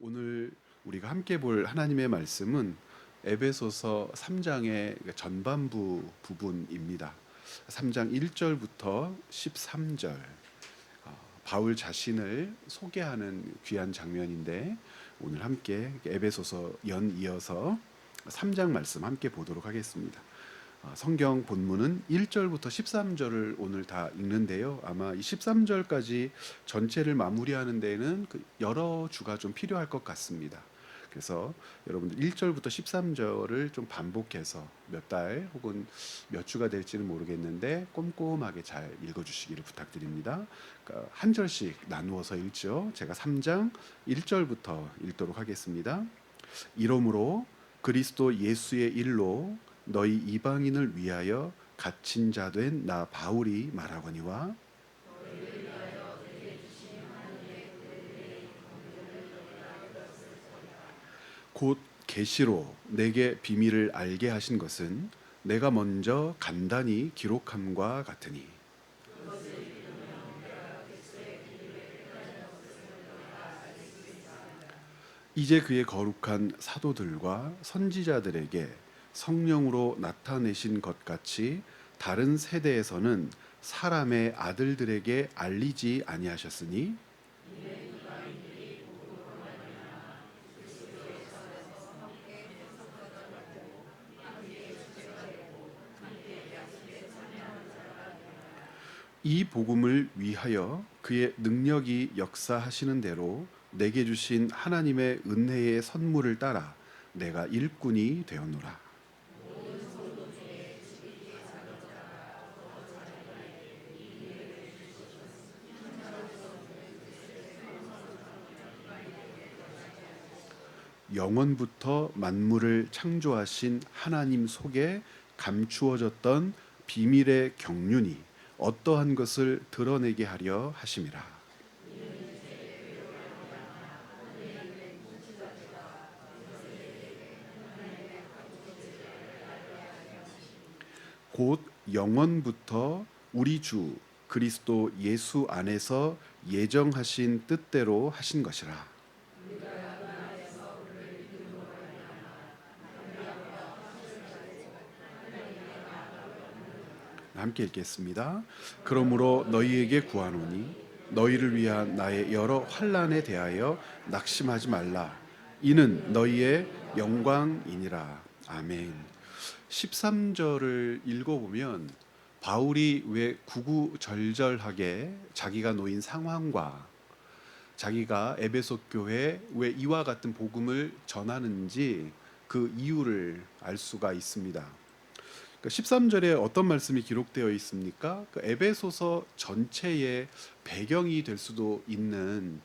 오늘 우리가 함께 볼 하나님의 말씀은 에베소서 3장의 전반부 부분입니다. 3장 1절부터 13절, 바울 자신을 소개하는 귀한 장면인데 오늘 함께 에베소서 연이어서 3장 말씀 함께 보도록 하겠습니다. 성경 본문은 1절부터 13절을 오늘 다 읽는데요. 아마 이 13절까지 전체를 마무리하는 데에는 여러 주가 좀 필요할 것 같습니다. 그래서 여러분들 1절부터 13절을 좀 반복해서 몇 달 혹은 몇 주가 될지는 모르겠는데 꼼꼼하게 잘 읽어주시기를 부탁드립니다. 그러니까 한 절씩 나누어서 읽죠. 제가 3장 1절부터 읽도록 하겠습니다. 이러므로 그리스도 예수의 일로 너희 이방인을 위하여 갇힌 자 된 나 바울이 말하거니와 곧 계시로 내게 비밀을 알게 하신 것은 내가 먼저 간단히 기록함과 같으니 이제 그의 거룩한 사도들과 선지자들에게 성령으로 나타내신 것 같이 다른 세대에서는 사람의 아들들에게 알리지 아니하셨으니 이 복음을 위하여 그의 능력이 역사하시는 대로 내게 주신 하나님의 은혜의 선물을 따라 내가 일꾼이 되었노라. 영원부터 만물을 창조하신 하나님 속에 감추어졌던 비밀의 경륜이 어떠한 것을 드러내게 하려 하심이라. 곧 영원부터 우리 주 그리스도 예수 안에서 예정하신 뜻대로 하신 것이라. 함께 읽겠습니다. 그러므로 너희에게 구하노니 너희를 위한 나의 여러 환난에 대하여 낙심하지 말라. 이는 너희의 영광이니라. 아멘. 13절을 읽어보면 바울이 왜 구구절절하게 자기가 놓인 상황과 자기가 에베소 교회에 왜 이와 같은 복음을 전하는지 그 이유를 알 수가 있습니다. 13절에 어떤 말씀이 기록되어 있습니까? 에베소서 전체의 배경이 될 수도 있는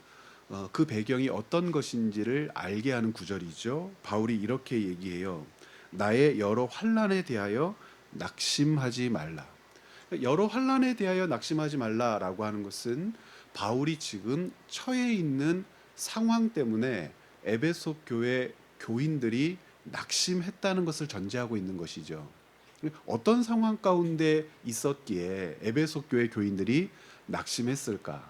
그 배경이 어떤 것인지를 알게 하는 구절이죠. 바울이 이렇게 얘기해요. 나의 여러 환난에 대하여 낙심하지 말라. 여러 환난에 대하여 낙심하지 말라라고 하는 것은 바울이 지금 처해 있는 상황 때문에 에베소 교회 교인들이 낙심했다는 것을 전제하고 있는 것이죠. 어떤 상황 가운데 있었기에 에베소 교회 교인들이 낙심했을까?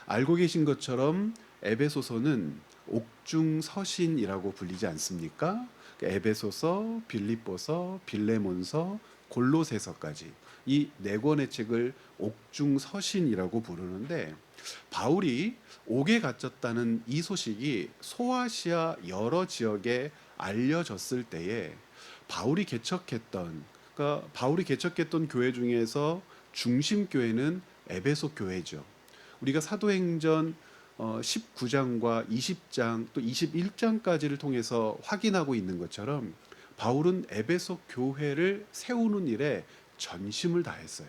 알고 계신 것처럼 에베소서는 옥중서신이라고 불리지 않습니까? 에베소서, 빌립보서, 빌레몬서, 골로새서까지 이 네 권의 책을 옥중서신이라고 부르는데 바울이 옥에 갇혔다는 이 소식이 소아시아 여러 지역에 알려졌을 때에 바울이 개척했던 교회 중에서 중심 교회는 에베소 교회죠. 우리가 사도행전 19장과 20장 또 21장까지를 통해서 확인하고 있는 것처럼 바울은 에베소 교회를 세우는 일에 전심을 다했어요.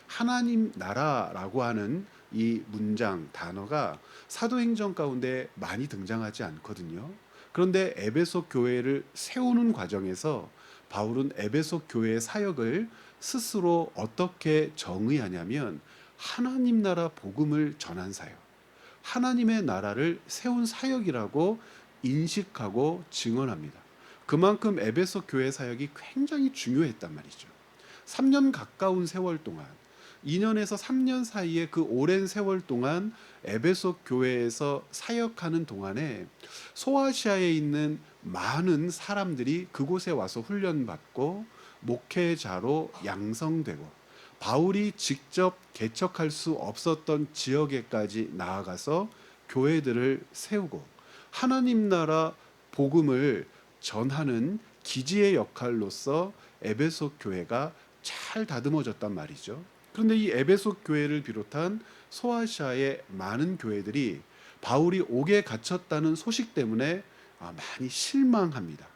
하나님 나라라고 하는 이 문장 단어가 사도행전 가운데 많이 등장하지 않거든요. 그런데 에베소 교회를 세우는 과정에서 바울은 에베소 교회의 사역을 스스로 어떻게 정의하냐면 하나님 나라 복음을 전한 사역, 하나님의 나라를 세운 사역이라고 인식하고 증언합니다. 그만큼 에베소 교회 사역이 굉장히 중요했단 말이죠. 3년 가까운 세월 동안 2년에서 3년 사이에 그 오랜 세월 동안 에베소 교회에서 사역하는 동안에 소아시아에 있는 많은 사람들이 그곳에 와서 훈련받고 목회자로 양성되고 바울이 직접 개척할 수 없었던 지역에까지 나아가서 교회들을 세우고 하나님 나라 복음을 전하는 기지의 역할로서 에베소 교회가 잘 다듬어졌단 말이죠. 그런데 이 에베소 교회를 비롯한 소아시아의 많은 교회들이 바울이 옥에 갇혔다는 소식 때문에 많이 실망합니다.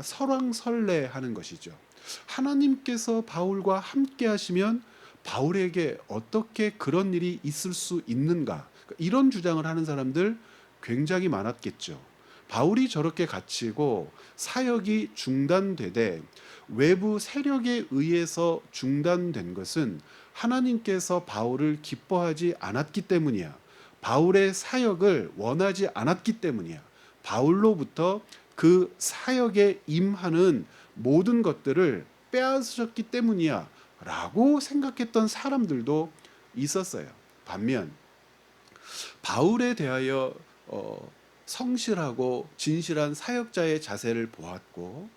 설왕설래하는 것이죠. 하나님께서 바울과 함께 하시면 바울에게 어떻게 그런 일이 있을 수 있는가? 이런 주장을 하는 사람들 굉장히 많았겠죠. 바울이 저렇게 갇히고 사역이 중단되되 외부 세력에 의해서 중단된 것은 하나님께서 바울을 기뻐하지 않았기 때문이야. 바울의 사역을 원하지 않았기 때문이야. 바울로부터 그 사역에 임하는 모든 것들을 빼앗으셨기 때문이야 라고 생각했던 사람들도 있었어요. 반면 바울에 대하여 성실하고 진실한 사역자의 자세를 보았고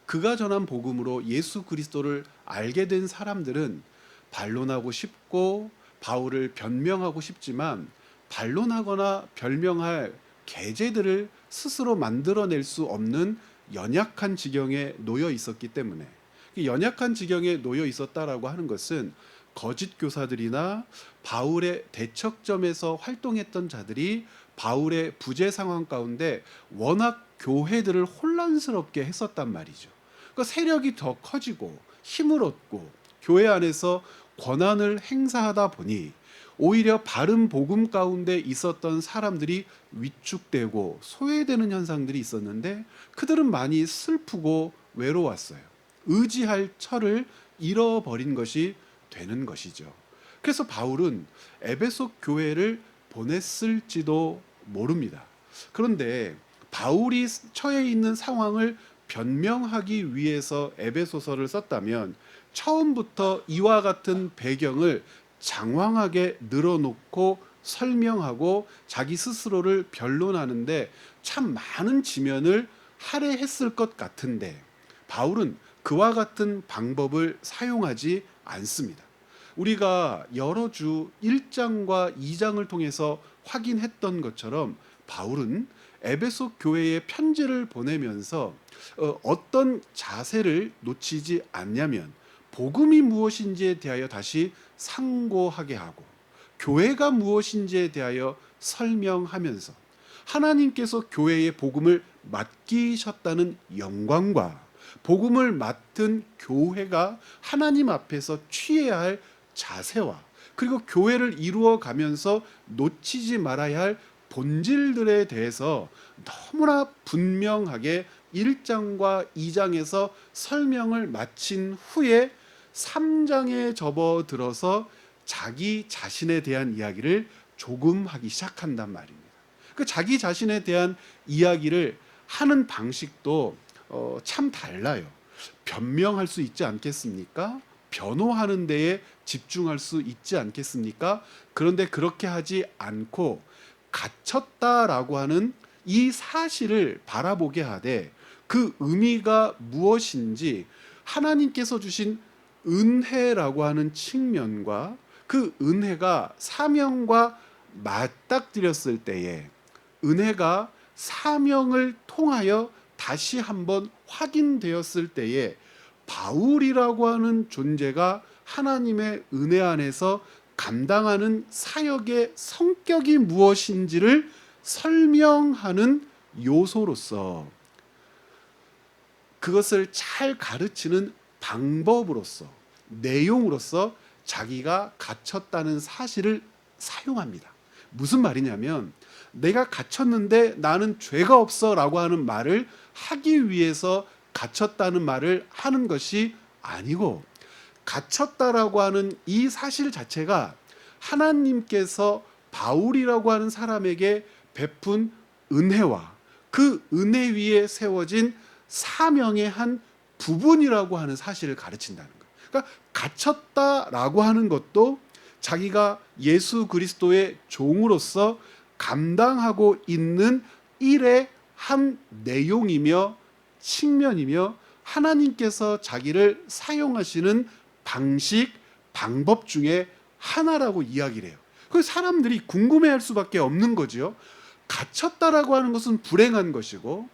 그가 전한 복음으로 예수 그리스도를 알게 된 사람들은 반론하고 싶고 바울을 변명하고 싶지만 반론하거나 변명할 계제들을 스스로 만들어낼 수 없는 연약한 지경에 놓여 있었기 때문에, 연약한 지경에 놓여 있었다라고 하는 것은 거짓 교사들이나 바울의 대척점에서 활동했던 자들이 바울의 부재 상황 가운데 워낙 교회들을 혼란스럽게 했었단 말이죠. 그러니까 세력이 더 커지고 힘을 얻고 교회 안에서 권한을 행사하다 보니 오히려 바른 복음 가운데 있었던 사람들이 위축되고 소외되는 현상들이 있었는데 그들은 많이 슬프고 외로웠어요. 의지할 철을 잃어버린 것이 되는 것이죠. 그래서 바울은 에베소 교회를 보냈을지도 모릅니다. 그런데 바울이 처해 있는 상황을 변명하기 위해서 에베소서를 썼다면 처음부터 이와 같은 배경을 장황하게 늘어놓고 설명하고 자기 스스로를 변론하는데 참 많은 지면을 할애했을 것 같은데 바울은 그와 같은 방법을 사용하지 않습니다. 우리가 여러 주 1장과 2장을 통해서 확인했던 것처럼 바울은 에베소 교회에 편지를 보내면서 어떤 자세를 놓치지 않냐면 복음이 무엇인지에 대하여 다시 상고하게 하고 교회가 무엇인지에 대하여 설명하면서 하나님께서 교회에 복음을 맡기셨다는 영광과 복음을 맡은 교회가 하나님 앞에서 취해야 할 자세와 그리고 교회를 이루어 가면서 놓치지 말아야 할 본질들에 대해서 너무나 분명하게 1장과 2장에서 설명을 마친 후에 3장에 접어들어서 자기 자신에 대한 이야기를 조금 하기 시작한단 말입니다. 그 자기 자신에 대한 이야기를 하는 방식도 참 달라요. 변명할 수 있지 않겠습니까? 변호하는 데에 집중할 수 있지 않겠습니까? 그런데 그렇게 하지 않고 갇혔다라고 하는 이 사실을 바라보게 하되 그 의미가 무엇인지 하나님께서 주신 은혜라고 하는 측면과 그 은혜가 사명과 맞닥뜨렸을 때에 은혜가 사명을 통하여 다시 한번 확인되었을 때에 바울이라고 하는 존재가 하나님의 은혜 안에서 감당하는 사역의 성격이 무엇인지를 설명하는 요소로서 그것을 잘 가르치는 방법으로서 내용으로서 자기가 갇혔다는 사실을 사용합니다. 무슨 말이냐면 내가 갇혔는데 나는 죄가 없어 라고 하는 말을 하기 위해서 갇혔다는 말을 하는 것이 아니고 갇혔다라고 하는 이 사실 자체가 하나님께서 바울이라고 하는 사람에게 베푼 은혜와 그 은혜 위에 세워진 사명의 한 부분이라고 하는 사실을 가르친다는 거예요. 그러니까 갇혔다라고 하는 것도 자기가 예수 그리스도의 종으로서 감당하고 있는 일의 한 내용이며 측면이며 하나님께서 자기를 사용하시는 방식, 방법 중에 하나라고 이야기를 해요. 그 사람들이 궁금해할 수밖에 없는 거죠. 갇혔다라고 하는 것은 불행한 것이고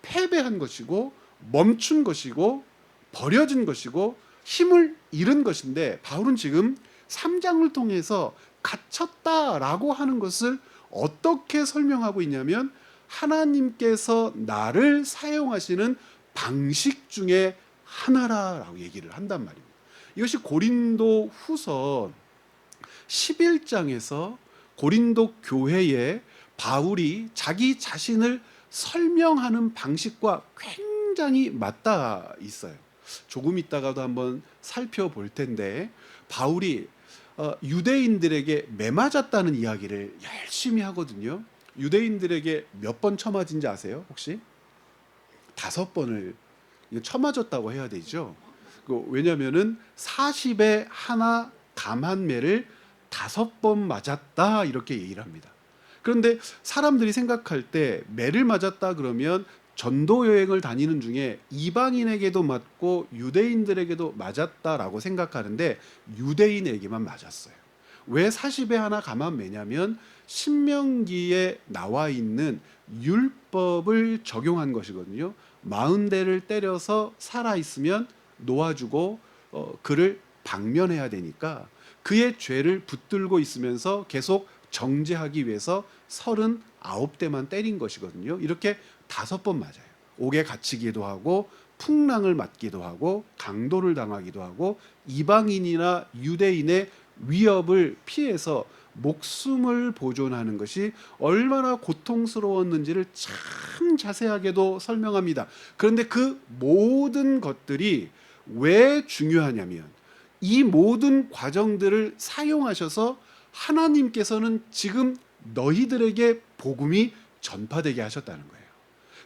패배한 것이고 멈춘 것이고 버려진 것이고 힘을 잃은 것인데, 바울은 지금 3장을 통해서 갇혔다라고 하는 것을 어떻게 설명하고 있냐면 하나님께서 나를 사용하시는 방식 중에 하나라고 얘기를 한단 말입니다. 이것이 고린도 후서 11장에서 고린도 교회에 바울이 자기 자신을 설명하는 방식과 굉장히 맞닿아 있어요. 조금 있다가도 한번 살펴볼 텐데, 바울이 유대인들에게 매맞았다는 이야기를 열심히 하거든요. 유대인들에게 몇 번 쳐맞은지 아세요? 혹시? 5번을 쳐맞았다고 해야 되죠. 왜냐하면은 40에 하나 감한 매를 5번 맞았다 이렇게 얘기를 합니다. 그런데 사람들이 생각할 때 매를 맞았다 그러면 전도 여행을 다니는 중에 이방인에게도 맞고 유대인들에게도 맞았다라고 생각하는데 유대인에게만 맞았어요. 왜 40에 하나 감한 매냐면 신명기에 나와 있는 율법을 적용한 것이거든요. 40대를 때려서 살아있으면 놓아주고 그를 방면해야 되니까 그의 죄를 붙들고 있으면서 계속 정죄하기 위해서 39대만 때린 것이거든요. 이렇게 5번 맞아요. 옥에 갇히기도 하고 풍랑을 맞기도 하고 강도를 당하기도 하고 이방인이나 유대인의 위협을 피해서 목숨을 보존하는 것이 얼마나 고통스러웠는지를 참 자세하게도 설명합니다. 그런데 그 모든 것들이 왜 중요하냐면 이 모든 과정들을 사용하셔서 하나님께서는 지금 너희들에게 복음이 전파되게 하셨다는 거예요.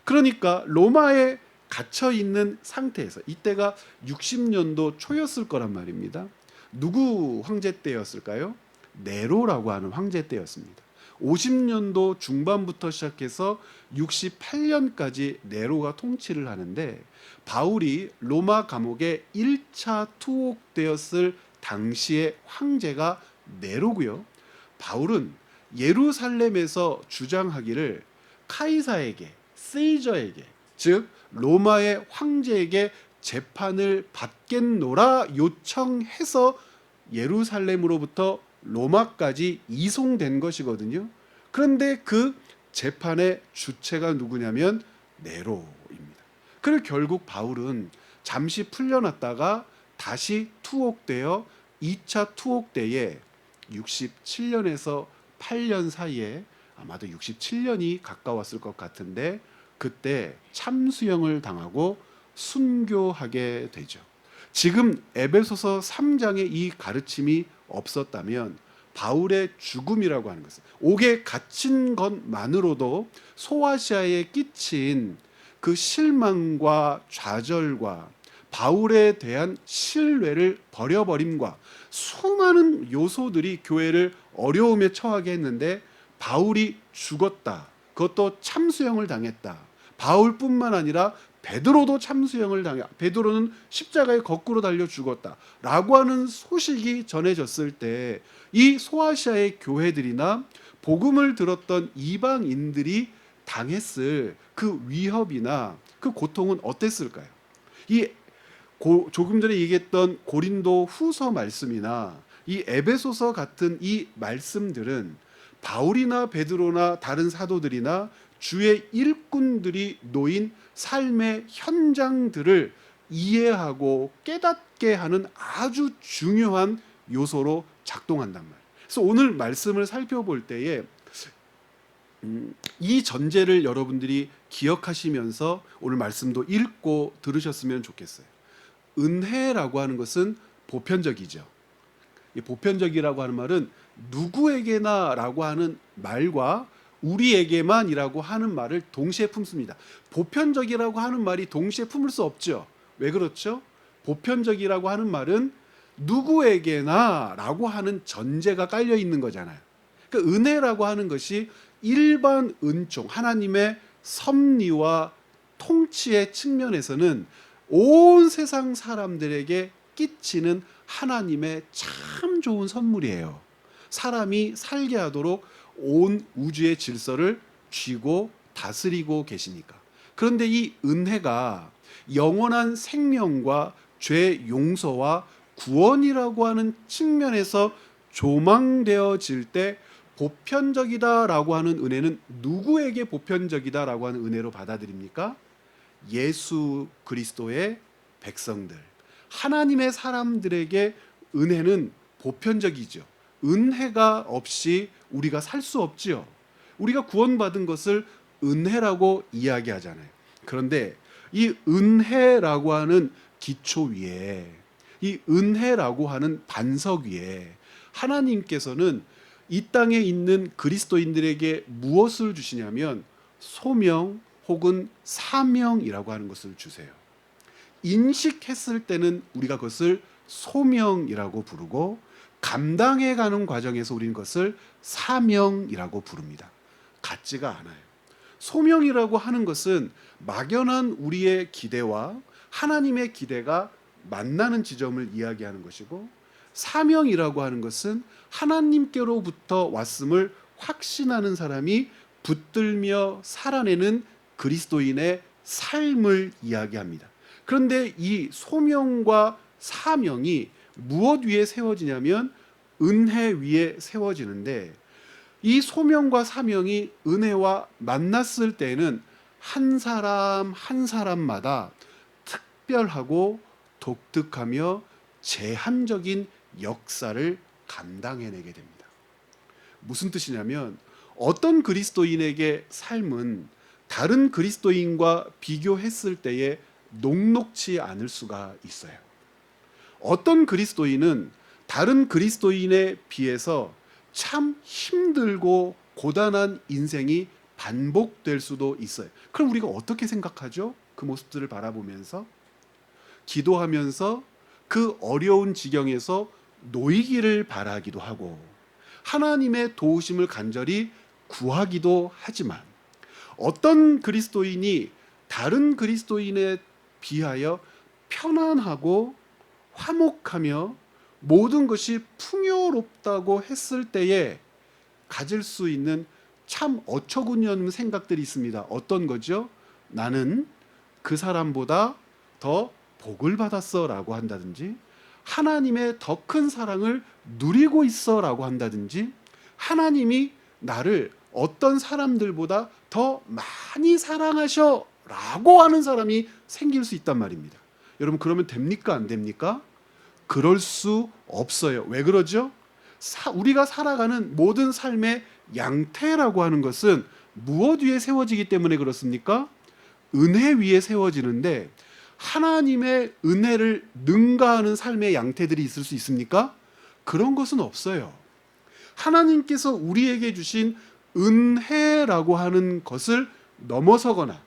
그러니까 로마에 갇혀 있는 상태에서, 이때가 60년도 초였을 거란 말입니다. 누구 황제 때였을까요? 네로라고 하는 황제 때였습니다. 50년도 중반부터 시작해서 68년까지 네로가 통치를 하는데, 바울이 로마 감옥에 1차 투옥되었을 당시의 황제가 네로고요. 바울은 예루살렘에서 주장하기를 카이사에게, 세이저에게, 즉 로마의 황제에게 재판을 받겠노라 요청해서 예루살렘으로부터 로마까지 이송된 것이거든요. 그런데 그 재판의 주체가 누구냐면 네로입니다. 그래서 결국 바울은 잠시 풀려났다가 다시 투옥되어 2차 투옥 때에 67년에서 8년 사이에, 아마도 67년이 가까웠을 것 같은데, 그때 참수형을 당하고 순교하게 되죠. 지금 에베소서 3장의 이 가르침이 없었다면 바울의 죽음이라고 하는 것은, 옥에 갇힌 것만으로도 소아시아에 끼친 그 실망과 좌절과 바울에 대한 신뢰를 버려버림과 수많은 요소들이 교회를 어려움에 처하게 했는데, 바울이 죽었다, 그것도 참수형을 당했다, 바울뿐만 아니라 베드로도 참수형을 당해, 베드로는 십자가에 거꾸로 달려 죽었다라고 하는 소식이 전해졌을 때 이 소아시아의 교회들이나 복음을 들었던 이방인들이 당했을 그 위협이나 그 고통은 어땠을까요? 조금 전에 얘기했던 고린도 후서 말씀이나 이 에베소서 같은 이 말씀들은 바울이나 베드로나 다른 사도들이나 주의 일꾼들이 놓인 삶의 현장들을 이해하고 깨닫게 하는 아주 중요한 요소로 작동한단 말이에요. 그래서 오늘 말씀을 살펴볼 때에 이 전제를 여러분들이 기억하시면서 오늘 말씀도 읽고 들으셨으면 좋겠어요. 은혜라고 하는 것은 보편적이죠. 이 보편적이라고 하는 말은 누구에게나라고 하는 말과 우리에게만이라고 하는 말을 동시에 품습니다. 보편적이라고 하는 말이 동시에 품을 수 없죠. 왜 그렇죠? 보편적이라고 하는 말은 누구에게나라고 하는 전제가 깔려 있는 거잖아요. 그러니까 은혜라고 하는 것이 일반 은총, 하나님의 섭리와 통치의 측면에서는 온 세상 사람들에게 끼치는 하나님의 참 좋은 선물이에요. 사람이 살게 하도록 온 우주의 질서를 쥐고 다스리고 계시니까. 그런데 이 은혜가 영원한 생명과 죄 용서와 구원이라고 하는 측면에서 조망되어질 때 보편적이다라고 하는 은혜는 누구에게 보편적이다라고 하는 은혜로 받아들입니까? 예수 그리스도의 백성들, 하나님의 사람들에게 은혜는 보편적이죠. 은혜가 없이 우리가 살 수 없지요. 우리가 구원받은 것을 은혜라고 이야기하잖아요. 그런데 이 은혜라고 하는 기초 위에, 이 은혜라고 하는 반석 위에 하나님께서는 이 땅에 있는 그리스도인들에게 무엇을 주시냐면 소명 혹은 사명이라고 하는 것을 주세요. 인식했을 때는 우리가 그것을 소명이라고 부르고, 감당해가는 과정에서 우리는 그것을 사명이라고 부릅니다. 같지가 않아요. 소명이라고 하는 것은 막연한 우리의 기대와 하나님의 기대가 만나는 지점을 이야기하는 것이고, 사명이라고 하는 것은 하나님께로부터 왔음을 확신하는 사람이 붙들며 살아내는 그리스도인의 삶을 이야기합니다. 그런데 이 소명과 사명이 무엇 위에 세워지냐면 은혜 위에 세워지는데, 이 소명과 사명이 은혜와 만났을 때는 한 사람 한 사람마다 특별하고 독특하며 제한적인 역사를 감당해내게 됩니다. 무슨 뜻이냐면 어떤 그리스도인에게 삶은 다른 그리스도인과 비교했을 때에 녹록지 않을 수가 있어요. 어떤 그리스도인은 다른 그리스도인에 비해서 참 힘들고 고단한 인생이 반복될 수도 있어요. 그럼 우리가 어떻게 생각하죠? 그 모습들을 바라보면서 기도하면서 그 어려운 지경에서 놓이기를 바라기도 하고 하나님의 도우심을 간절히 구하기도 하지만, 어떤 그리스도인이 다른 그리스도인에 비하여 편안하고 화목하며 모든 것이 풍요롭다고 했을 때에 가질 수 있는 참 어처구니없는 생각들이 있습니다. 어떤 거죠? 나는 그 사람보다 더 복을 받았어 라고 한다든지, 하나님의 더 큰 사랑을 누리고 있어 라고 한다든지, 하나님이 나를 어떤 사람들보다 더 많이 사랑하셔 라고 하는 사람이 생길 수 있단 말입니다. 여러분, 그러면 됩니까? 안 됩니까? 그럴 수 없어요. 왜 그러죠? 우리가 살아가는 모든 삶의 양태라고 하는 것은 무엇 위에 세워지기 때문에 그렇습니까? 은혜 위에 세워지는데, 하나님의 은혜를 능가하는 삶의 양태들이 있을 수 있습니까? 그런 것은 없어요. 하나님께서 우리에게 주신 은혜라고 하는 것을 넘어서거나,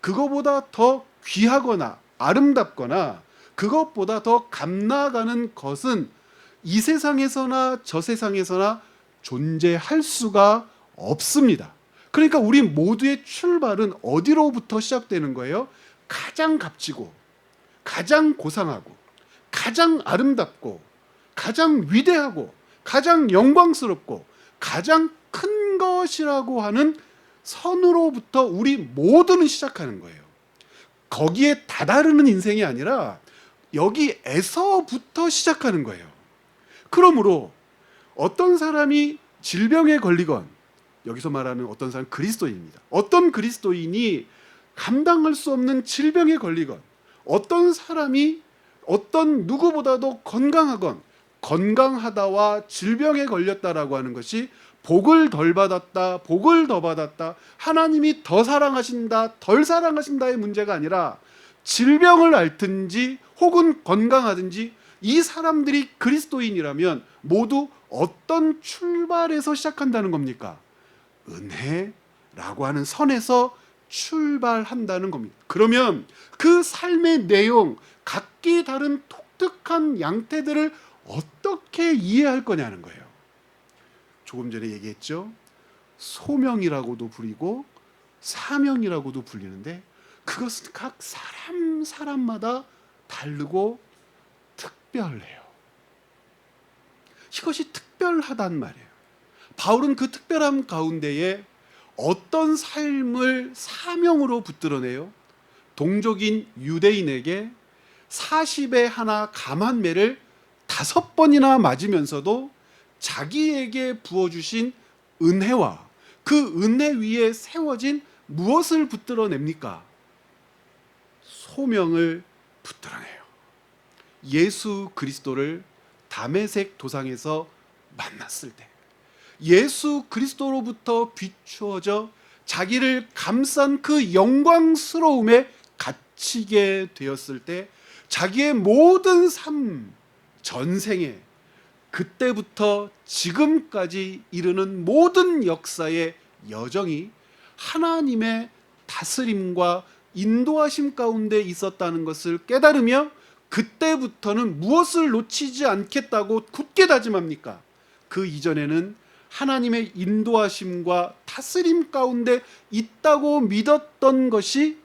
그것보다 더 귀하거나 아름답거나 그것보다 더 감나가는 것은 이 세상에서나 저 세상에서나 존재할 수가 없습니다. 그러니까 우리 모두의 출발은 어디로부터 시작되는 거예요? 가장 값지고 가장 고상하고 가장 아름답고 가장 위대하고 가장 영광스럽고 가장 큰 것이라고 하는 선으로부터 우리 모두는 시작하는 거예요. 거기에 다다르는 인생이 아니라 여기에서부터 시작하는 거예요. 그러므로 어떤 사람이 질병에 걸리건, 여기서 말하는 어떤 사람 그리스도인입니다. 어떤 그리스도인이 감당할 수 없는 질병에 걸리건, 어떤 사람이 어떤 누구보다도 건강하건, 건강하다와 질병에 걸렸다라고 하는 것이 복을 덜 받았다, 복을 더 받았다, 하나님이 더 사랑하신다, 덜 사랑하신다의 문제가 아니라, 질병을 앓든지 혹은 건강하든지 이 사람들이 그리스도인이라면 모두 어떤 출발에서 시작한다는 겁니까? 은혜라고 하는 선에서 출발한다는 겁니다. 그러면 그 삶의 내용, 각기 다른 독특한 양태들을 어떻게 이해할 거냐는 거예요. 조금 전에 얘기했죠. 소명이라고도 부리고 사명이라고도 불리는데 그것은 각 사람마다 다르고 특별해요. 이것이 특별하단 말이에요. 바울은 그 특별함 가운데에 어떤 삶을 사명으로 붙들어내요? 동족인 유대인에게 40에 하나 감한 매를 5번이나 맞으면서도 자기에게 부어주신 은혜와 그 은혜 위에 세워진 무엇을 붙들어냅니까? 소명을 붙들어내요. 예수 그리스도를 다메섹 도상에서 만났을 때 예수 그리스도로부터 비추어져 자기를 감싼 그 영광스러움에 갇히게 되었을 때 자기의 모든 삶, 전생에 그때부터 지금까지 이르는 모든 역사의 여정이 하나님의 다스림과 인도하심 가운데 있었다는 것을 깨달으며 그때부터는 무엇을 놓치지 않겠다고 굳게 다짐합니까? 그 이전에는 하나님의 인도하심과 다스림 가운데 있다고 믿었던 것이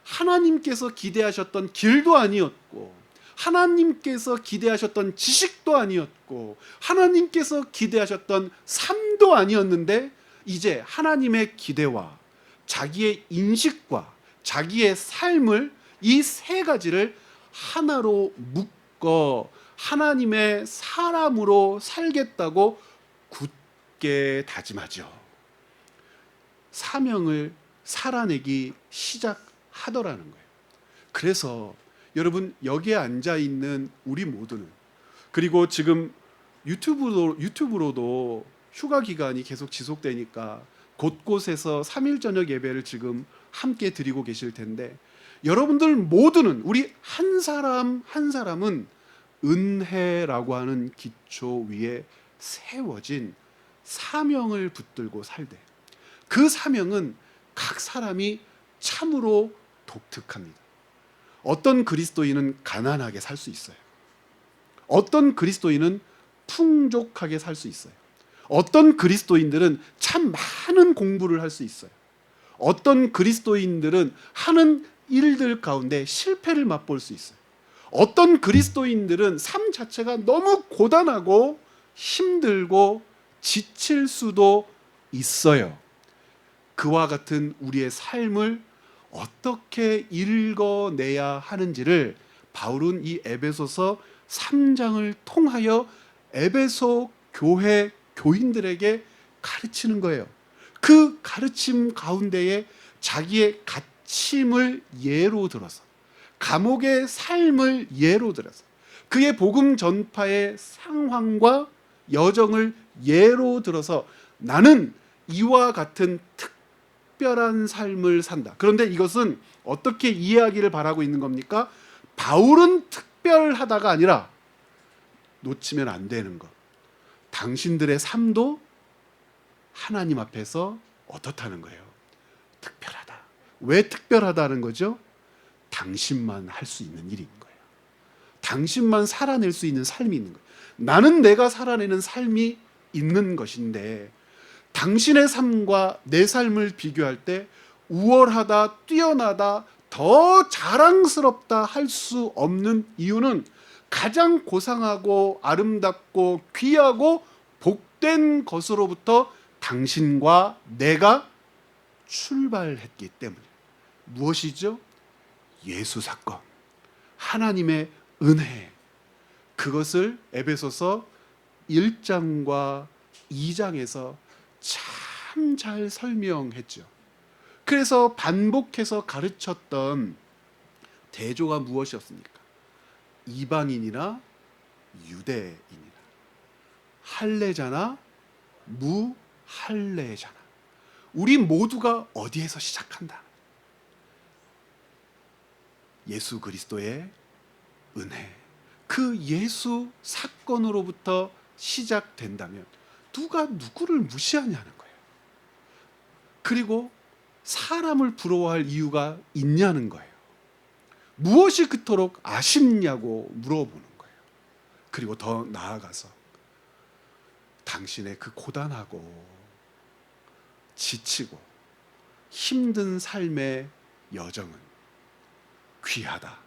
하나님께서 기대하셨던 길도 아니었고 하나님께서 기대하셨던 지식도 아니었고 하나님께서 기대하셨던 삶도 아니었는데 이제 하나님의 기대와 자기의 인식과 자기의 삶을 이 세 가지를 하나로 묶어 하나님의 사람으로 살겠다고 굳게 다짐하죠. 사명을 살아내기 시작하더라는 거예요. 그래서 여러분 여기에 앉아 있는 우리 모두는 그리고 지금 유튜브로도 휴가 기간이 계속 지속되니까 곳곳에서 3일 저녁 예배를 지금 함께 드리고 계실 텐데 여러분들 모두는 우리 한 사람 한 사람은 은혜라고 하는 기초 위에 세워진 사명을 붙들고 살되 그 사명은 각 사람이 참으로 독특합니다. 어떤 그리스도인은 가난하게 살 수 있어요. 어떤 그리스도인은 풍족하게 살 수 있어요. 어떤 그리스도인들은 참 많은 공부를 할 수 있어요. 어떤 그리스도인들은 하는 일들 가운데 실패를 맛볼 수 있어요. 어떤 그리스도인들은 삶 자체가 너무 고단하고 힘들고 지칠 수도 있어요. 그와 같은 우리의 삶을 어떻게 읽어내야 하는지를 바울은 이 에베소서 3장을 통하여 에베소 교회 교인들에게 가르치는 거예요. 그 가르침 가운데에 자기의 갇힘을 예로 들어서 감옥의 삶을 예로 들어서 그의 복음 전파의 상황과 여정을 예로 들어서 나는 이와 같은 특별한 삶을 산다. 그런데 이것은 어떻게 이해하기를 바라고 있는 겁니까? 바울은 특별하다가 아니라 놓치면 안 되는 것. 당신들의 삶도 하나님 앞에서 어떻다는 거예요? 특별하다. 왜 특별하다는 거죠? 당신만 할 수 있는 일인 거예요. 당신만 살아낼 수 있는 삶이 있는 거예요. 나는 내가 살아내는 삶이 있는 것인데 당신의 삶과 내 삶을 비교할 때 우월하다, 뛰어나다, 더 자랑스럽다 할 수 없는 이유는 가장 고상하고 아름답고 귀하고 복된 것으로부터 당신과 내가 출발했기 때문에. 무엇이죠? 예수 사건, 하나님의 은혜. 그것을 에베소서 1장과 2장에서 참 잘 설명했죠. 그래서 반복해서 가르쳤던 대조가 무엇이었습니까? 이방인이나 유대인이나 할례자나 무할례자나 우리 모두가 어디에서 시작한다? 예수 그리스도의 은혜, 그 예수 사건으로부터 시작된다면 누가 누구를 무시하냐는 거예요. 그리고 사람을 부러워할 이유가 있냐는 거예요. 무엇이 그토록 아쉽냐고 물어보는 거예요. 그리고 더 나아가서 당신의 그 고단하고 지치고 힘든 삶의 여정은 귀하다,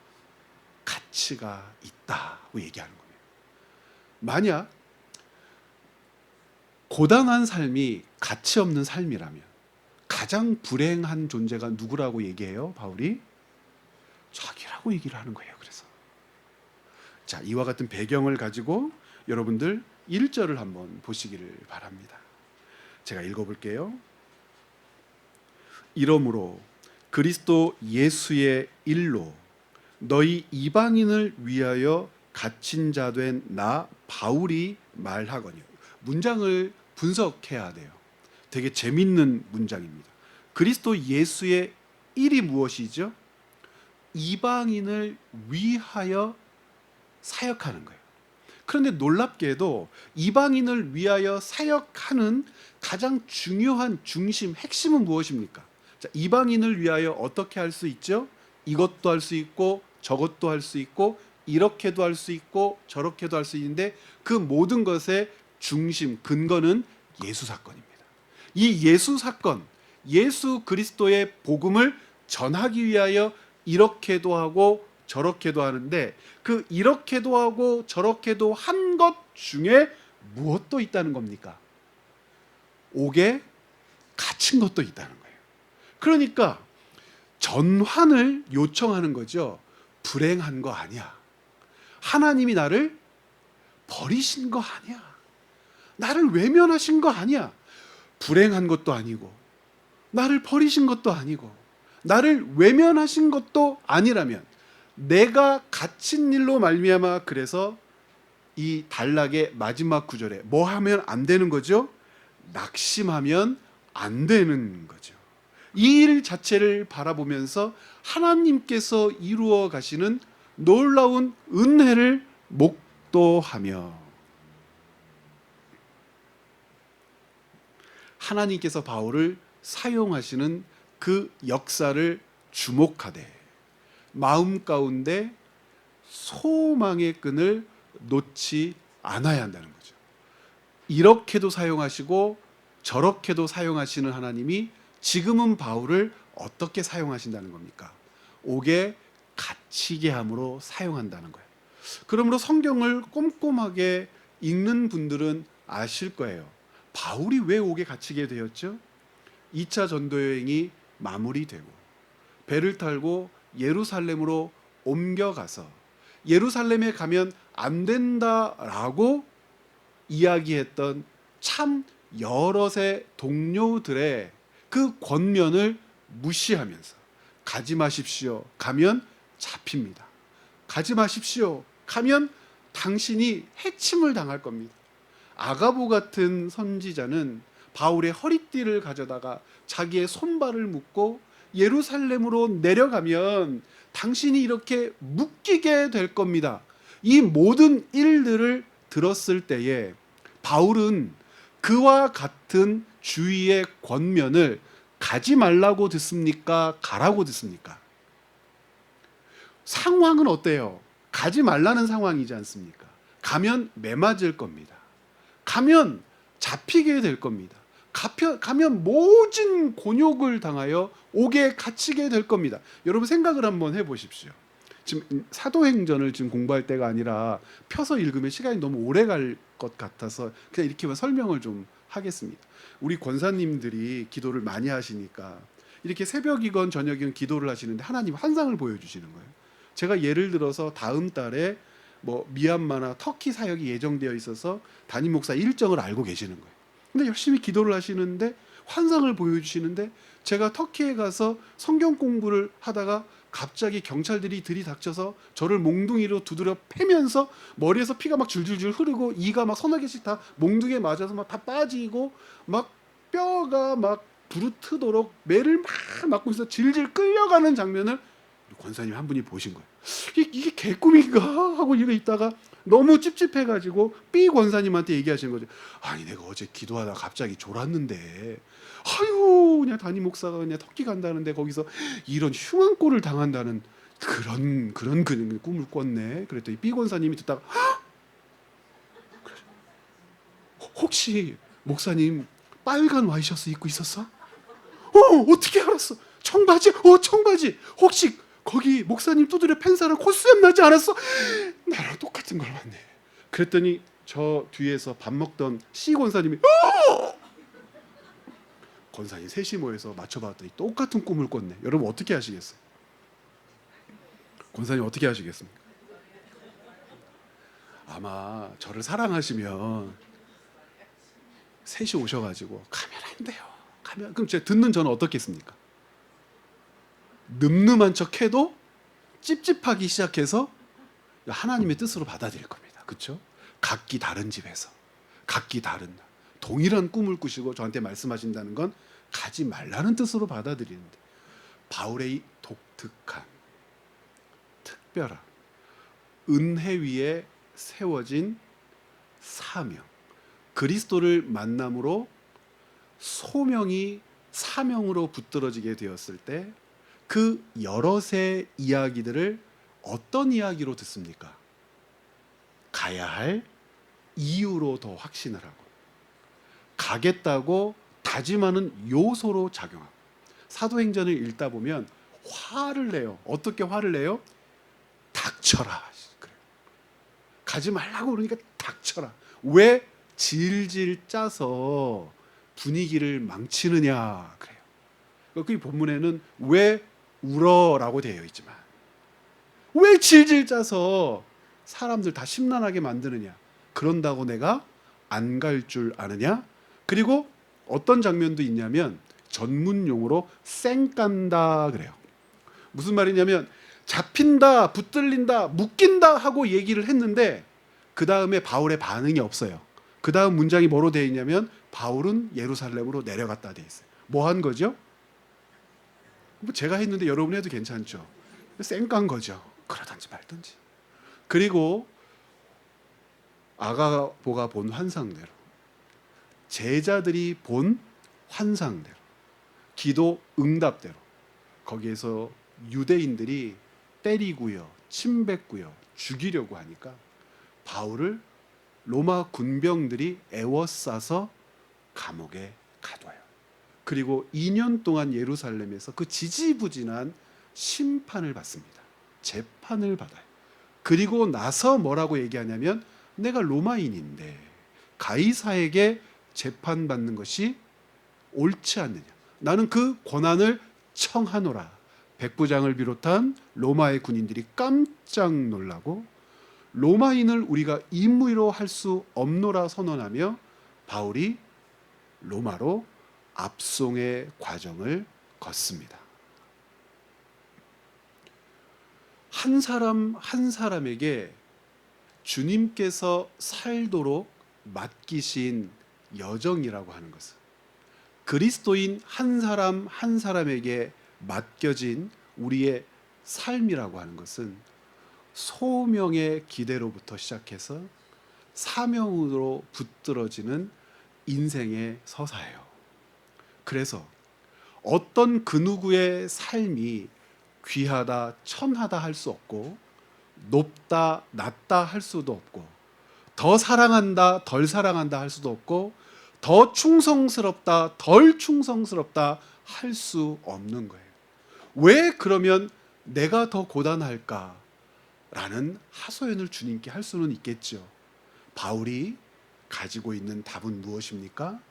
가치가 있다고 얘기하는 거예요. 만약 고단한 삶이 가치 없는 삶이라면 가장 불행한 존재가 누구라고 얘기해요? 바울이 자기라고 얘기를 하는 거예요. 그래서 자, 이와 같은 배경을 가지고 여러분들 1절을 한번 보시기를 바랍니다. 제가 읽어볼게요. 이러므로 그리스도 예수의 일로 너희 이방인을 위하여 갇힌 자 된 나 바울이 말하거니와. 문장을 분석해야 돼요. 되게 재밌는 문장입니다. 그리스도 예수의 일이 무엇이죠? 이방인을 위하여 사역하는 거예요. 그런데 놀랍게도 이방인을 위하여 사역하는 가장 중요한 중심, 핵심은 무엇입니까? 자, 이방인을 위하여 어떻게 할 수 있죠? 이것도 할 수 있고 저것도 할 수 있고 이렇게도 할 수 있고 저렇게도 할 수 있는데 그 모든 것의 중심, 근거는 예수 사건입니다. 이 예수 사건, 예수 그리스도의 복음을 전하기 위하여 이렇게도 하고 저렇게도 하는데 그 이렇게도 하고 저렇게도 한 것 중에 무엇도 있다는 겁니까? 옥에 갇힌 것도 있다는 거예요. 그러니까 전환을 요청하는 거죠. 불행한 거 아니야. 하나님이 나를 버리신 거 아니야. 나를 외면하신 거 아니야. 불행한 것도 아니고 나를 버리신 것도 아니고 나를 외면하신 것도 아니라면 내가 갇힌 일로 말미암아 그래서 이 단락의 마지막 구절에 뭐 하면 안 되는 거죠? 낙심하면 안 되는 거죠. 이 일 자체를 바라보면서 하나님께서 이루어 가시는 놀라운 은혜를 목도하며 하나님께서 바울을 사용하시는 그 역사를 주목하되 마음 가운데 소망의 끈을 놓지 않아야 한다는 거죠. 이렇게도 사용하시고 저렇게도 사용하시는 하나님이 지금은 바울을 어떻게 사용하신다는 겁니까? 옥에 갇히게 함으로 사용한다는 거예요. 그러므로 성경을 꼼꼼하게 읽는 분들은 아실 거예요. 바울이 왜 옥에 갇히게 되었죠? 2차 전도 여행이 마무리되고 배를 탈고 예루살렘으로 옮겨가서 예루살렘에 가면 안 된다라고 이야기했던 참 여럿의 동료들의 그 권면을 무시하면서 가지 마십시오. 가면 잡힙니다. 가지 마십시오. 가면 당신이 해침을 당할 겁니다. 아가보 같은 선지자는 바울의 허리띠를 가져다가 자기의 손발을 묶고 예루살렘으로 내려가면 당신이 이렇게 묶이게 될 겁니다. 이 모든 일들을 들었을 때에 바울은 그와 같은 주위의 권면을 가지 말라고 듣습니까? 가라고 듣습니까? 상황은 어때요? 가지 말라는 상황이지 않습니까? 가면 매맞을 겁니다. 가면 잡히게 될 겁니다. 가면 모진 곤욕을 당하여 옥에 갇히게 될 겁니다. 여러분 생각을 한번 해보십시오. 지금 사도행전을 지금 공부할 때가 아니라 펴서 읽으면 시간이 너무 오래 갈 것 같아서 그냥 이렇게만 설명을 좀 하겠습니다. 우리 권사님들이 기도를 많이 하시니까 이렇게 새벽이건 저녁이건 기도를 하시는데 하나님 환상을 보여주시는 거예요. 제가 예를 들어서 다음 달에 뭐 미얀마나 터키 사역이 예정되어 있어서 담임 목사 일정을 알고 계시는 거예요. 근데 열심히 기도를 하시는데 환상을 보여주시는데 제가 터키에 가서 성경 공부를 하다가 갑자기 경찰들이 들이닥쳐서 저를 몽둥이로 두드려 패면서 머리에서 피가 막 줄줄줄 흐르고 이가 막 서너 개씩 다 몽둥이에 맞아서 막 다 빠지고 막 뼈가 막 부르트도록 매를 막 맞고 있어 질질 끌려가는 장면을 권사님 한 분이 보신 거예요. 이게 개꿈인가 하고 이러고 있다가 너무 찝찝해가지고 B 권사님한테 얘기하시는 거죠. 아니 내가 어제 기도하다가 갑자기 졸았는데 아유 그냥 담임 목사가 그냥 터키 간다는데 거기서 이런 흉한 꼴을 당한다는 그런 꿈을 꿨네. 그랬더니 B 권사님이 듣다가 혹시 목사님 빨간 와이셔츠 입고 있었어? 어떻게 알았어? 청바지? 청바지. 혹시 거기 목사님 두드려 팬사랑 코수염 나지 않았어? 나랑 똑같은 걸 봤네. 그랬더니 저 뒤에서 밥 먹던 C 권사님이 권사님 셋이 모여서 맞춰봤더니 똑같은 꿈을 꿨네. 여러분 어떻게 하시겠어요? 권사님 어떻게 하시겠습니까? 아마 저를 사랑하시면 셋이 오셔가지고 가면 안 돼요. 그럼 제가 듣는 저는 어떻겠습니까? 늠름한 척해도 찝찝하기 시작해서 하나님의 뜻으로 받아들일 겁니다. 그렇죠? 각기 다른 집에서 각기 다른 동일한 꿈을 꾸시고 저한테 말씀하신다는 건 가지 말라는 뜻으로 받아들이는데, 바울의 독특한 특별한 은혜 위에 세워진 사명, 그리스도를 만남으로 소명이 사명으로 붙들어지게 되었을 때 그 여럿의 이야기들을 어떤 이야기로 듣습니까? 가야 할 이유로 더 확신을 하고 가겠다고 다짐하는 요소로 작용하고, 사도행전을 읽다 보면 화를 내요. 어떻게 화를 내요? 닥쳐라. 그래요. 가지 말라고 그러니까 닥쳐라. 왜 질질 짜서 분위기를 망치느냐 그래요. 그 본문에는 왜 울어라고 되어 있지만 왜 질질 짜서 사람들 다 심란하게 만드느냐? 그런다고 내가 안 갈 줄 아느냐? 그리고 어떤 장면도 있냐면 전문 용어로 쌩깐다 그래요. 무슨 말이냐면 잡힌다, 붙들린다, 묶인다 하고 얘기를 했는데 그 다음에 바울의 반응이 없어요. 그 다음 문장이 뭐로 되어 있냐면 바울은 예루살렘으로 내려갔다 되어 있어요. 뭐 한 거죠? 뭐 제가 했는데 여러분 해도 괜찮죠. 쌩깐 거죠. 그러든지 말든지. 그리고 아가보가 본 환상대로, 제자들이 본 환상대로, 기도 응답대로 거기에서 유대인들이 때리고요, 침뱉고요, 죽이려고 하니까 바울을 로마 군병들이 애워싸서 감옥에 가둬요. 그리고 2년 동안 예루살렘에서 그 지지부진한 심판을 받습니다. 재판을 받아요. 그리고 나서 뭐라고 얘기하냐면 내가 로마인인데 가이사에게 재판받는 것이 옳지 않느냐. 나는 그 권한을 청하노라. 백부장을 비롯한 로마의 군인들이 깜짝 놀라고 로마인을 우리가 임의로 할 수 없노라 선언하며 바울이 로마로 압송의 과정을 걷습니다. 한 사람 한 사람에게 주님께서 살도록 맡기신 여정이라고 하는 것은, 그리스도인 한 사람 한 사람에게 맡겨진 우리의 삶이라고 하는 것은 소명의 기대로부터 시작해서 사명으로 붙들어지는 인생의 서사예요. 그래서 어떤 그 누구의 삶이 귀하다, 천하다 할 수 없고 높다, 낮다 할 수도 없고 더 사랑한다, 덜 사랑한다 할 수도 없고 더 충성스럽다, 덜 충성스럽다 할 수 없는 거예요. 왜 그러면 내가 더 고단할까? 라는 하소연을 주님께 할 수는 있겠죠. 바울이 가지고 있는 답은 무엇입니까?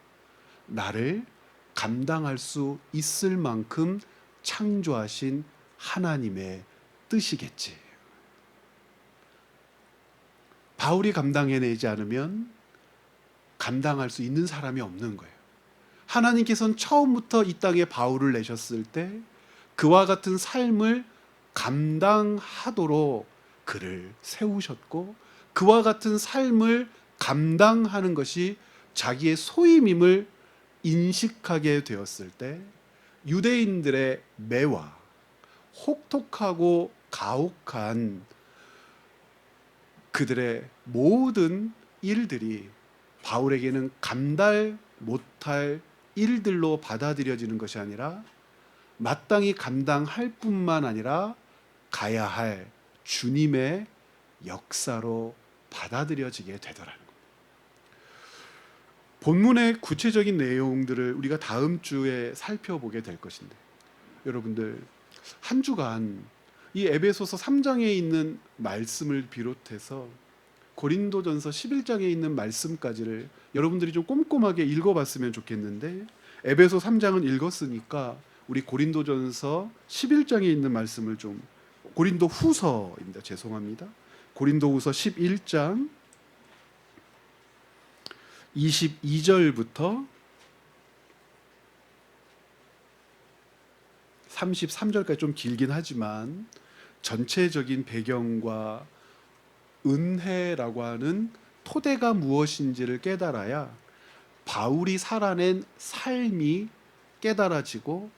나를 감당할 수 있을 만큼 창조하신 하나님의 뜻이겠지. 바울이 감당해내지 않으면 감당할 수 있는 사람이 없는 거예요. 하나님께서는 처음부터 이 땅에 바울을 내셨을 때 그와 같은 삶을 감당하도록 그를 세우셨고, 그와 같은 삶을 감당하는 것이 자기의 소임임을 인식하게 되었을 때 유대인들의 매와 혹독하고 가혹한 그들의 모든 일들이 바울에게는 감당 못할 일들로 받아들여지는 것이 아니라 마땅히 감당할 뿐만 아니라 가야 할 주님의 역사로 받아들여지게 되더라는 겁니다. 본문의 구체적인 내용들을 우리가 다음 주에 살펴보게 될 것인데, 여러분들 한 주간 이 에베소서 3장에 있는 말씀을 비롯해서 고린도전서 11장에 있는 말씀까지를 여러분들이 좀 꼼꼼하게 읽어봤으면 좋겠는데, 에베소 3장은 읽었으니까 우리 고린도전서 11장에 있는 말씀을 좀, 고린도 후서입니다. 죄송합니다. 고린도 후서 11장 22절부터 33절까지 좀 길긴 하지만 전체적인 배경과 은혜라고 하는 토대가 무엇인지를 깨달아야 바울이 살아낸 삶이 깨달아지고,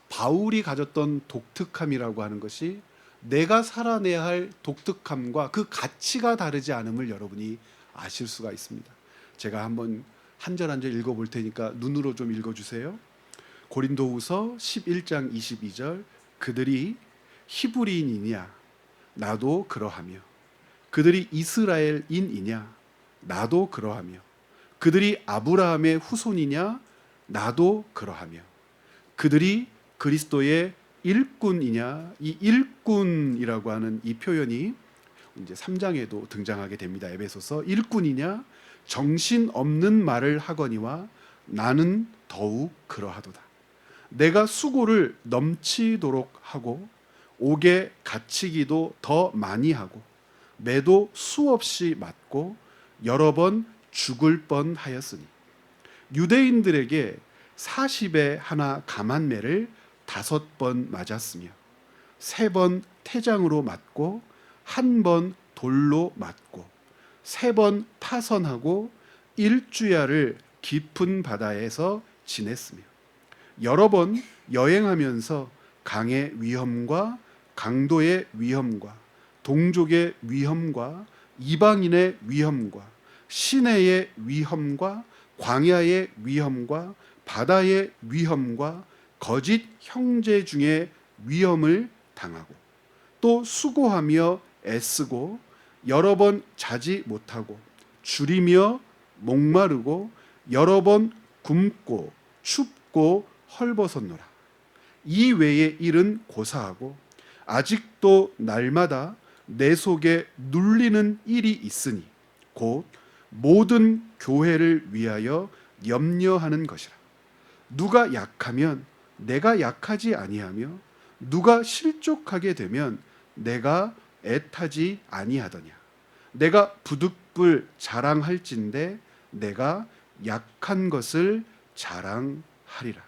바울이 가졌던 독특함이라고 하는 것이 내가 살아내야 할 독특함과 그 가치가 다르지 않음을 여러분이 아실 수가 있습니다. 제가 한번 한 절 한 절 읽어볼 테니까 눈으로 좀 읽어주세요. 고린도후서 11장 22절, 그들이 히브리인이냐 나도 그러하며, 그들이 이스라엘인이냐 나도 그러하며, 그들이 아브라함의 후손이냐 나도 그러하며, 그들이 그리스도의 일꾼이냐. 이 일꾼이라고 하는 이 표현이 이제 3장에도 등장하게 됩니다. 에베소서, 일꾼이냐 정신없는 말을 하거니와 나는 더욱 그러하도다. 내가 수고를 넘치도록 하고 옥에 갇히기도 더 많이 하고 매도 수없이 맞고 여러 번 죽을 뻔하였으니, 유대인들에게 40에 하나 감한매를 5번 맞았으며 3번 태장으로 맞고 1번 돌로 맞고 3번 파선하고 1주야를 깊은 바다에서 지냈으며 여러 번 여행하면서 강의 위험과 강도의 위험과 동족의 위험과 이방인의 위험과 시내의 위험과 광야의 위험과 바다의 위험과 거짓 형제 중에 위험을 당하고, 또 수고하며 애쓰고 여러 번 자지 못하고 줄이며 목마르고 여러 번 굶고 춥고 헐벗었노라. 이 외의 일은 고사하고 아직도 날마다 내 속에 눌리는 일이 있으니 곧 모든 교회를 위하여 염려하는 것이라. 누가 약하면 내가 약하지 아니하며 누가 실족하게 되면 내가 애타지 아니하더냐. 내가 부득불 자랑할진대 내가 약한 것을 자랑하리라.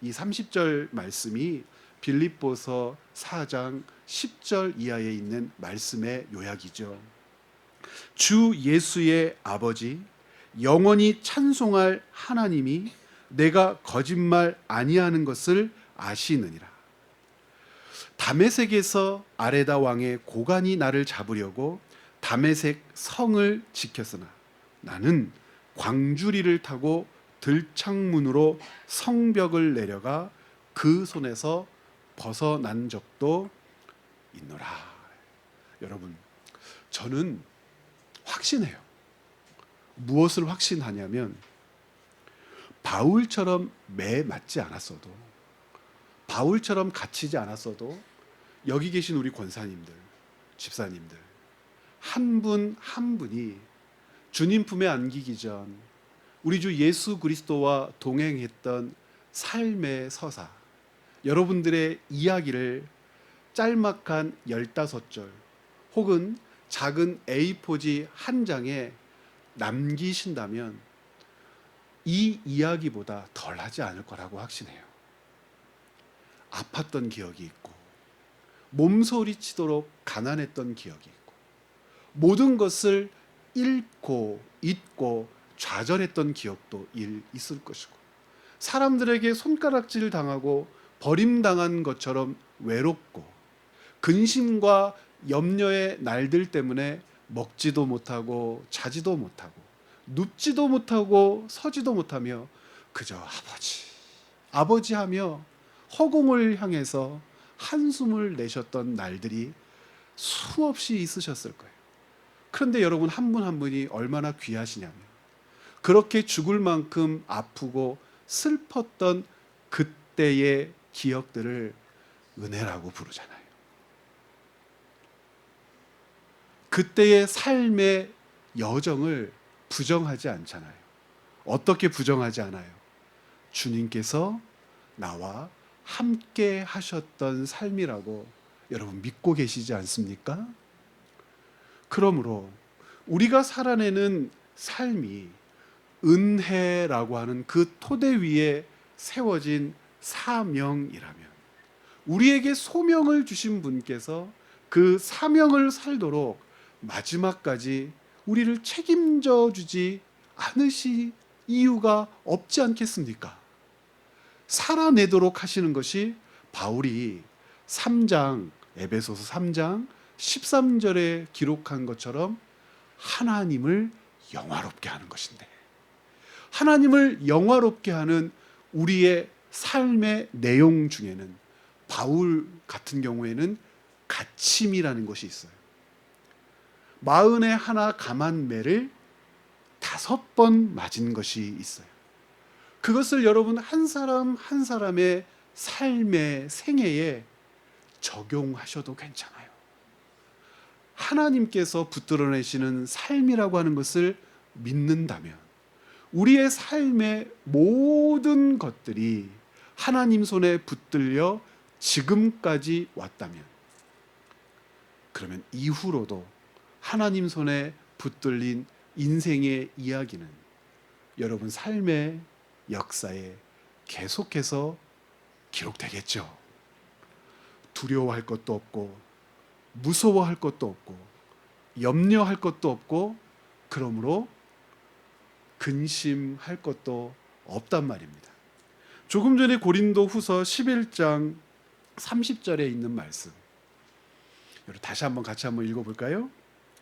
이 30절 말씀이 빌립보서 4장 10절 이하에 있는 말씀의 요약이죠. 주 예수의 아버지 영원히 찬송할 하나님이 내가 거짓말 아니하는 것을 아시느니라. 다메섹에서 아레다 왕의 고관이 나를 잡으려고 다메섹 성을 지켰으나 나는 광주리를 타고 들창문으로 성벽을 내려가 그 손에서 벗어난 적도 있노라. 여러분, 저는 확신해요. 무엇을 확신하냐면, 바울처럼 매 맞지 않았어도, 바울처럼 갇히지 않았어도 여기 계신 우리 권사님들, 집사님들 한 분 한 분이 주님 품에 안기기 전 우리 주 예수 그리스도와 동행했던 삶의 서사, 여러분들의 이야기를 짤막한 15절 혹은 작은 A4지 한 장에 남기신다면 이 이야기보다 덜하지 않을 거라고 확신해요. 아팠던 기억이 있고 몸소리치도록 가난했던 기억이 있고 모든 것을 잃고 잊고 좌절했던 기억도 있을 것이고, 사람들에게 손가락질 당하고 버림당한 것처럼 외롭고 근심과 염려의 날들 때문에 먹지도 못하고 자지도 못하고 눕지도 못하고 서지도 못하며 그저 아버지 아버지 하며 허공을 향해서 한숨을 내셨던 날들이 수없이 있으셨을 거예요. 그런데 여러분, 한 분 한 분이 얼마나 귀하시냐면 그렇게 죽을 만큼 아프고 슬펐던 그때의 기억들을 은혜라고 부르잖아요. 그때의 삶의 여정을 부정하지 않잖아요. 어떻게 부정하지 않아요? 주님께서 나와 함께 하셨던 삶이라고 여러분 믿고 계시지 않습니까? 그러므로 우리가 살아내는 삶이 은혜라고 하는 그 토대 위에 세워진 사명이라면, 우리에게 소명을 주신 분께서 그 사명을 살도록 마지막까지 우리를 책임져 주지 않으실 이유가 없지 않겠습니까? 살아내도록 하시는 것이 바울이 3장, 에베소서 3장 13절에 기록한 것처럼 하나님을 영화롭게 하는 것인데, 하나님을 영화롭게 하는 우리의 삶의 내용 중에는 바울 같은 경우에는 갇힘이라는 것이 있어요. 41 감한매를 5번 맞은 것이 있어요. 그것을 여러분 한 사람 한 사람의 삶의 생애에 적용하셔도 괜찮아요. 하나님께서 붙들어내시는 삶이라고 하는 것을 믿는다면, 우리의 삶의 모든 것들이 하나님 손에 붙들려 지금까지 왔다면, 그러면 이후로도 하나님 손에 붙들린 인생의 이야기는 여러분 삶의 역사에 계속해서 기록되겠죠. 두려워할 것도 없고, 무서워할 것도 없고, 염려할 것도 없고, 그러므로 근심할 것도 없단 말입니다. 조금 전에 고린도 후서 11장 30절에 있는 말씀, 다시 한번 같이 한번 읽어볼까요?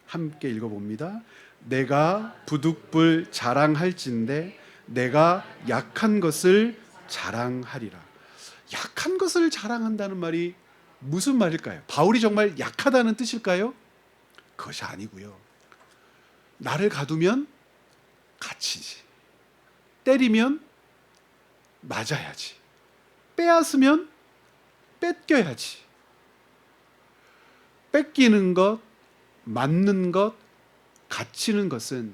함께 읽어봅니다. 내가 부득불 자랑할진대 내가 약한 것을 자랑하리라. 약한 것을 자랑한다는 말이 무슨 말일까요? 바울이 정말 약하다는 뜻일까요? 그것이 아니고요. 나를 가두면 갇히지, 때리면 맞아야지, 빼앗으면 뺏겨야지. 뺏기는 것, 맞는 것, 갇히는 것은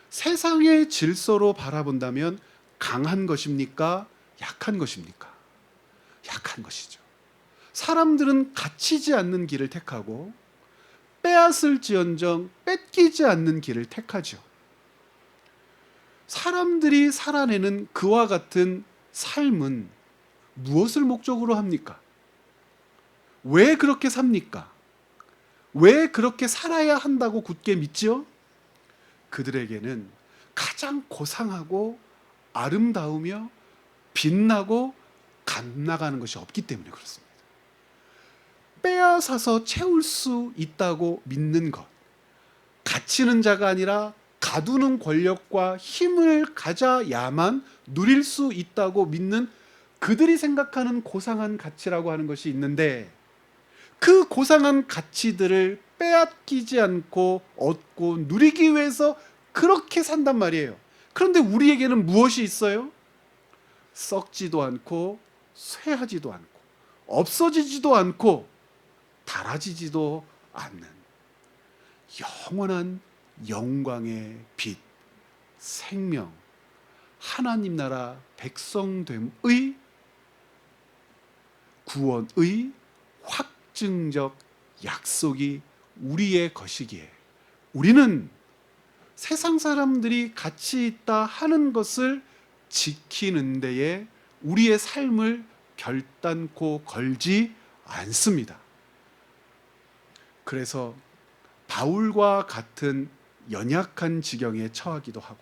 세상의 질서로 바라본다면 강한 것입니까? 약한 것입니까? 약한 것이죠. 사람들은 갇히지 않는 길을 택하고 빼앗을지언정 뺏기지 않는 길을 택하죠. 사람들이 살아내는 그와 같은 삶은 무엇을 목적으로 합니까? 왜 그렇게 삽니까? 왜 그렇게 살아야 한다고 굳게 믿지요? 그들에게는 가장 고상하고 아름다우며 빛나고 감나가는 것이 없기 때문에 그렇습니다. 빼앗아서 채울 수 있다고 믿는 것, 갇히는 자가 아니라 가두는 권력과 힘을 가져야만 누릴 수 있다고 믿는 그들이 생각하는 고상한 가치라고 하는 것이 있는데, 그 고상한 가치들을 빼앗기지 않고 얻고 누리기 위해서 그렇게 산단 말이에요. 그런데 우리에게는 무엇이 있어요? 썩지도 않고 쇠하지도 않고 없어지지도 않고 닳아지지도 않는 영원한 영광의 빛, 생명, 하나님 나라 백성됨의 구원의 확증적 약속이 우리의 것이기에, 우리는 세상 사람들이 가치 있다 하는 것을 지키는 데에 우리의 삶을 결단코 걸지 않습니다. 그래서 바울과 같은 연약한 지경에 처하기도 하고,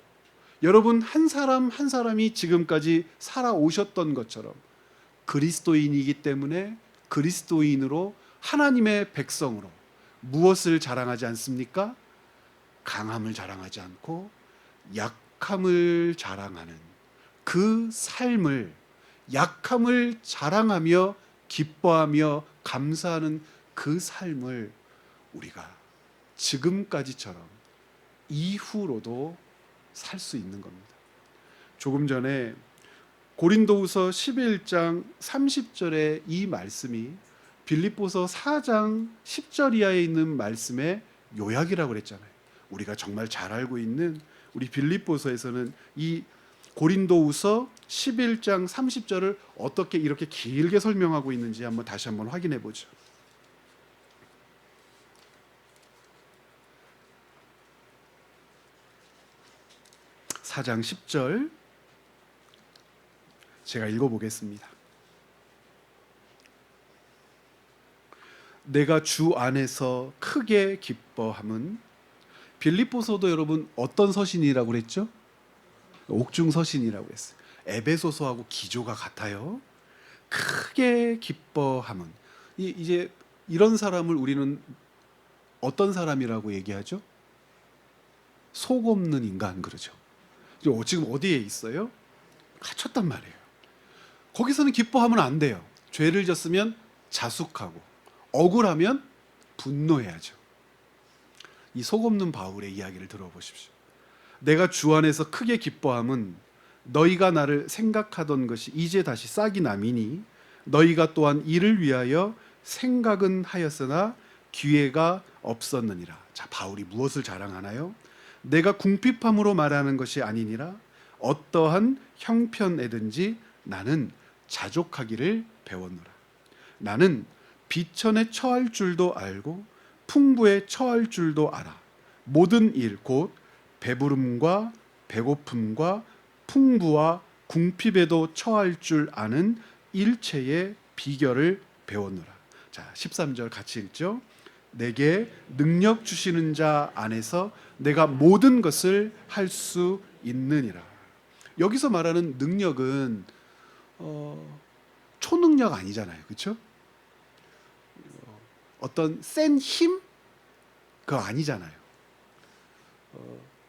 여러분 한 사람 한 사람이 지금까지 살아오셨던 것처럼 그리스도인이기 때문에 그리스도인으로 하나님의 백성으로 무엇을 자랑하지 않습니까? 강함을 자랑하지 않고 약함을 자랑하는 그 삶을, 약함을 자랑하며 기뻐하며 감사하는 그 삶을 우리가 지금까지처럼 이후로도 살 수 있는 겁니다. 조금 전에 고린도후서 11장 30절의 이 말씀이 빌립보서 4장 10절 이하에 있는 말씀의 요약이라고 그랬잖아요. 우리가 정말 잘 알고 있는 우리 빌립보서에서는 이 고린도후서 11장 30절을 어떻게 이렇게 길게 설명하고 있는지 다시 한번 확인해 보죠. 4장 10절 제가 읽어보겠습니다. 내가 주 안에서 크게 기뻐함은, 빌립보서도 여러분 어떤 서신이라고 그랬죠? 옥중서신이라고 했어요. 에베소서하고 기조가 같아요. 크게 기뻐함은, 이제 이런 사람을 우리는 어떤 사람이라고 얘기하죠? 속 없는 인간 그러죠. 지금 어디에 있어요? 갇혔단 말이에요. 거기서는 기뻐하면 안 돼요. 죄를 졌으면 자숙하고 억울하면 분노해야죠. 이 속 없는 바울의 이야기를 들어보십시오. 내가 주 안에서 크게 기뻐함은 너희가 나를 생각하던 것이 이제 다시 싹이 남이니 너희가 또한 이를 위하여 생각은 하였으나 기회가 없었느니라. 자, 바울이 무엇을 자랑하나요? 내가 궁핍함으로 말하는 것이 아니니라. 어떠한 형편에든지 나는 자족하기를 배웠노라. 나는 비천에 처할 줄도 알고 풍부에 처할 줄도 알아. 모든 일 곧 배부름과 배고픔과 풍부와 궁핍에도 처할 줄 아는 일체의 비결을 배웠노라. 자, 13절 같이 읽죠. 내게 능력 주시는 자 안에서 내가 모든 것을 할 수 있느니라. 여기서 말하는 능력은 초능력 아니잖아요. 그렇죠? 어떤 센 힘? 그거 아니잖아요.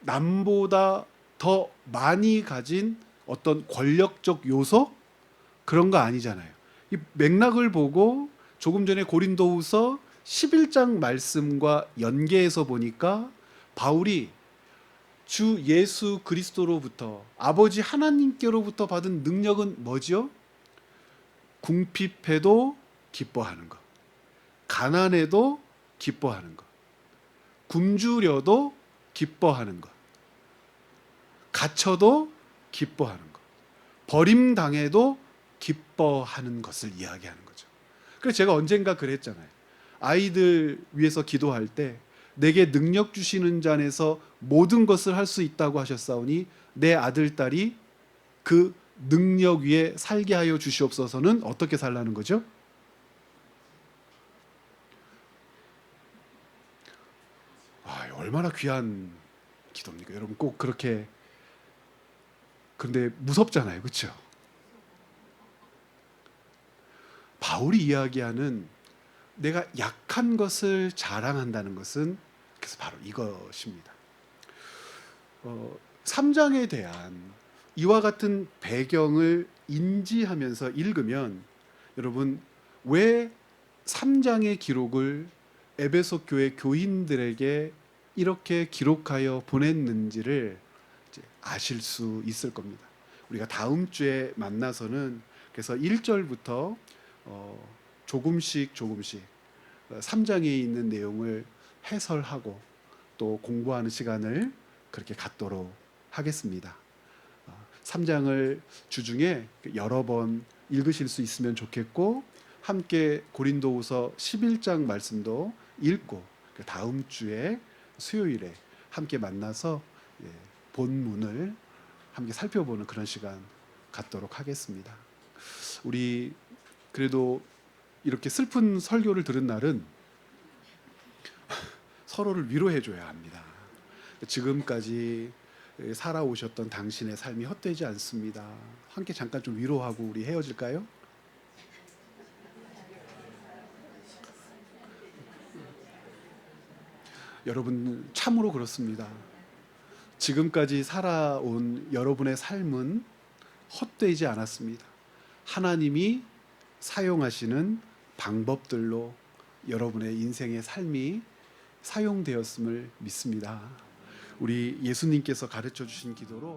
남보다 더 많이 가진 어떤 권력적 요소? 그런 거 아니잖아요. 이 맥락을 보고 조금 전에 고린도후서 11장 말씀과 연계해서 보니까 바울이 주 예수 그리스도로부터, 아버지 하나님께로부터 받은 능력은 뭐죠? 궁핍해도 기뻐하는 것, 가난해도 기뻐하는 것, 굶주려도 기뻐하는 것, 갇혀도 기뻐하는 것, 버림당해도 기뻐하는 것을 이야기하는 거죠. 그래서 제가 언젠가 그랬잖아요. 아이들 위해서 기도할 때 내게 능력 주시는 자 안에서 모든 것을 할 수 있다고 하셨사오니 내 아들, 딸이 그 능력 위에 살게 하여 주시옵소서는 어떻게 살라는 거죠? 얼마나 귀한 기도입니까? 여러분 꼭 그렇게, 그런데 무섭잖아요. 그렇죠? 바울이 이야기하는 내가 약한 것을 자랑한다는 것은 그래서 바로 이것입니다. 3장에 대한 이와 같은 배경을 인지하면서 읽으면 여러분 왜 3장의 기록을 에베소 교회 교인들에게 이렇게 기록하여 보냈는지를 이제 아실 수 있을 겁니다. 우리가 다음 주에 만나서는 그래서 1절부터 조금씩 3장에 있는 내용을 해설하고 또 공부하는 시간을 그렇게 갖도록 하겠습니다. 3장을 주중에 여러 번 읽으실 수 있으면 좋겠고, 함께 고린도후서 11장 말씀도 읽고 다음 주에 수요일에 함께 만나서 본문을 함께 살펴보는 그런 시간 갖도록 하겠습니다. 우리 그래도 이렇게 슬픈 설교를 들은 날은 서로를 위로해 줘야 합니다. 지금까지 살아오셨던 당신의 삶이 헛되지 않습니다. 함께 잠깐 좀 위로하고 우리 헤어질까요? 여러분 참으로 그렇습니다. 지금까지 살아온 여러분의 삶은 헛되지 않았습니다. 하나님이 사용하시는 방법들로 여러분의 인생의 삶이 사용되었음을 믿습니다. 우리 예수님께서 가르쳐 주신 기도로